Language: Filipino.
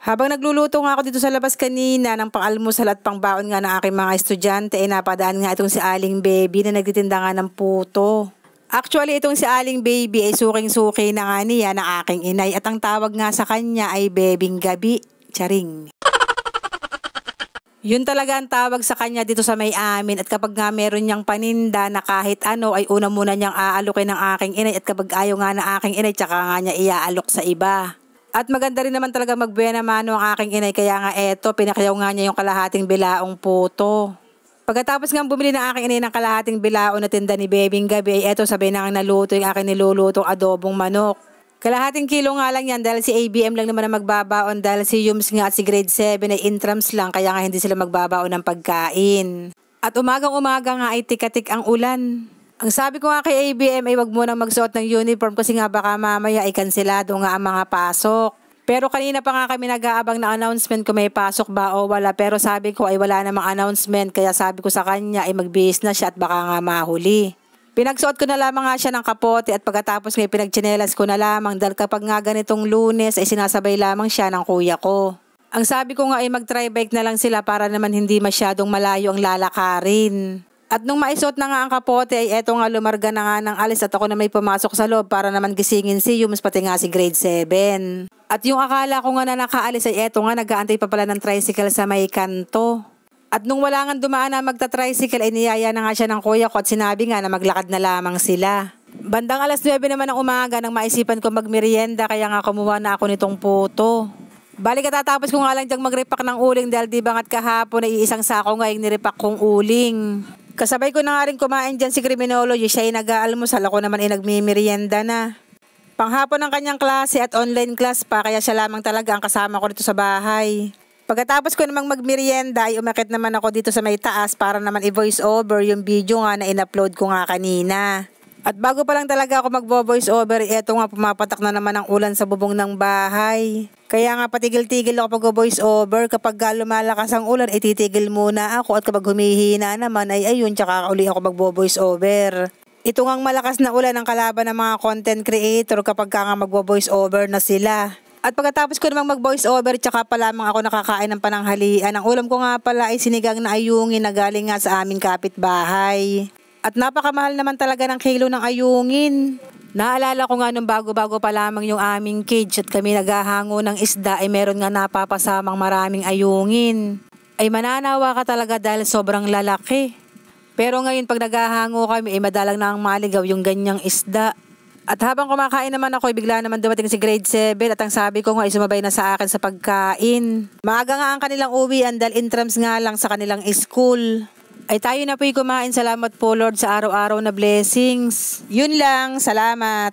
Habang nagluluto nga ako dito sa labas kanina ng pang-almusal at pang-baon nga ng aking mga estudyante, napadaan nga itong si Aling Baby na nagtitinda nga ng puto. Actually, itong si Aling Baby ay suking-suki na nga niya ng aking inay at ang tawag nga sa kanya ay Bebing Gabi. Charing. Yun talaga ang tawag sa kanya dito sa may amin at kapag nga meron niyang paninda na kahit ano ay una muna niyang aalukin ng aking inay at kapag ayaw nga na aking inay tsaka nga niya iaalok sa iba. At maganda rin naman talaga magbuena mano ang aking inay kaya nga eto pinakyaw nga niya yung kalahating bilaong puto. Pagkatapos nga bumili ng aking inay ng kalahating bilao na tinda ni Bebing Gabi ay eto sabay na ang naluto yung aking nilulutong adobong manok. Kalahating kilo nga lang yan dahil si ABM lang naman ang magbabaon dahil si Yums nga at si grade 7 ay intrams lang kaya nga hindi sila magbabaon ng pagkain. At umagang-umaga nga ay tikatik ang ulan. Ang sabi ko nga kay ABM ay wag mo nang magsuot ng uniform kasi nga baka mamaya ay kanselado nga ang mga pasok. Pero kanina pa nga kami nag-aabang na announcement kung may pasok ba o wala pero sabi ko ay wala namang announcement kaya sabi ko sa kanya ay magbihis na siya at baka nga mahuli. Pinagsuot ko na lamang nga siya ng kapote at pagkatapos ngay pinagtsinelas ko na lamang dahil kapag nga ganitong Lunes ay sinasabay lamang siya ng kuya ko. Ang sabi ko nga ay mag-try bike na lang sila para naman hindi masyadong malayo ang lalakarin. At nung maisuot na nga ang kapote ay eto nga lumarga na nga ng alis at ako na may pumasok sa loob para naman gisingin si Yums pati nga si grade 7. At yung akala ko nga na nakaalis ay eto nga nag-aantay pa pala ng tricycle sa may kanto. At nung wala nga dumaan na magta-tricycle ay niyaya na nga siya ng kuya ko at sinabi nga na maglakad na lamang sila. Bandang alas 9 naman ng umaga nang maisipan ko magmerienda kaya nga kumuha na ako nitong puto. Balik katatapos ko nga lang diyang magrepack ng uling dahil di ba nga't kahapon ay isang sako nga yung nirepack kong uling. Kasabay ko na nga rin kumain dyan si Criminology, siya ay nag-aalmusal, ako naman ay nagmimerienda na. Panghapon ng kanyang klase at online class pa kaya siya lamang talaga ang kasama ko dito sa bahay. Pagkatapos ko namang magmerienda ay umakit naman ako dito sa may taas para naman i-voice over yung video nga na in-upload ko nga kanina. At bago pa lang talaga ako mag-voice over, eto nga pumapatak na naman ang ulan sa bubong ng bahay. Kaya nga patigil-tigil ako pag-voice over, kapag lumalakas ang ulan ay titigil muna ako at kapag humihina naman ay ayun tsaka uli ako mag-voice over. Ito ngang malakas na ulan ang kalaban ng mga content creator kapag nga mag-voice over na sila. At pagkatapos ko namang mag-voice over, tsaka pa lamang ako nakakain ng pananghalian. Ang ulam ko nga pala ay sinigang na ayungin na galing nga sa aming kapitbahay. At napakamahal naman talaga ng kilo ng ayungin. Naalala ko nga nung bago-bago pa lamang yung aming cage at kami naghahango ng isda ay meron nga napapasamang maraming ayungin. Ay mananawa ka talaga dahil sobrang lalaki. Pero ngayon pag naghahango kami ay madalang na ang maligaw yung ganyang isda. At habang kumakain naman ako, bigla naman dumating si grade 7 at ang sabi ko nga ay sumabay na sa akin sa pagkain. Maaga nga ang kanilang uwian dahil intrams nga lang sa kanilang school. Ay tayo na po'y kumain. Salamat po Lord sa araw-araw na blessings. Yun lang, salamat.